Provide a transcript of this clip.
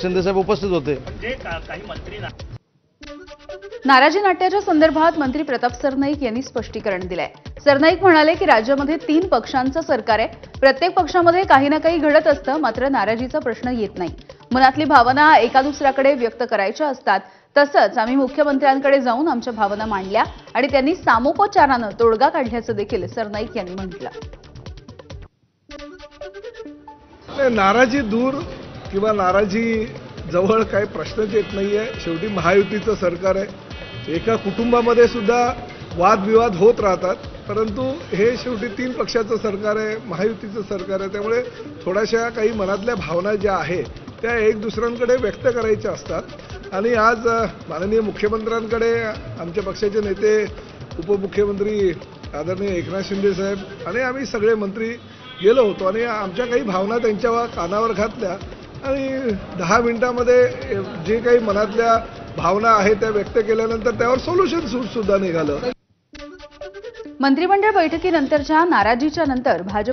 शिंदेसाहेब उपस्थित होते। काही मंत्री नाराजी नाट्याच्या संदर्भात मंत्री प्रताप सरनाईक यांनी स्पष्टीकरण दिलंय। सरनाईक म्हणाले की राज्यामध्ये 3 पक्षांचं सरकार आहे, प्रत्येक पक्षामध्ये काही ना काही घडत असतं, मात्र नाराजीचा प्रश्न येत नाही। मनातली भावना एका दुसऱ्याकडे व्यक्त करायच्या असतात, तसंच आम्ही मुख्यमंत्र्यांकडे जाऊन आमच्या भावना मांडल्या आणि त्यांनी सामोपचारानं तोडगा काढल्याचं देखील सरनाईक यांनी म्हटलं। नाराजी दूर किंवा नाराजी जवळ काही प्रश्नच येत नाहीये। शेवटी महायुतीचं सरकार आहे, एका कुटुंबामध्ये सुद्धा वादविवाद होत राहतात, परंतु हे शेवटी 3 पक्षाचं सरकार आहे, महायुतीचं सरकार आहे, त्यामुळे थोड्याशा काही मनातल्या भावना ज्या आहेत त्या एक दुसऱ्यांकडे व्यक्त करायच्या असतात। आणि आज माननीय मुख्यमंत्र्यांकडे आमच्या पक्षाचे नेते, उपमुख्यमंत्री आदरणीय एकनाथ शिंदे साहेब आणि आम्ही सगळे मंत्री गेलो होतो आणि आमच्या काही भावना त्यांच्या कानावर घातल्या आणि 10 मिनिटांमध्ये जे काही मनातल्या भावना आहेत त्या व्यक्त केल्यानंतर त्यावर सोल्युशन सुद्धा निघालं। मंत्रिमंडळ बैठकीनंतरच्या नाराजीच्या नंतर भाजप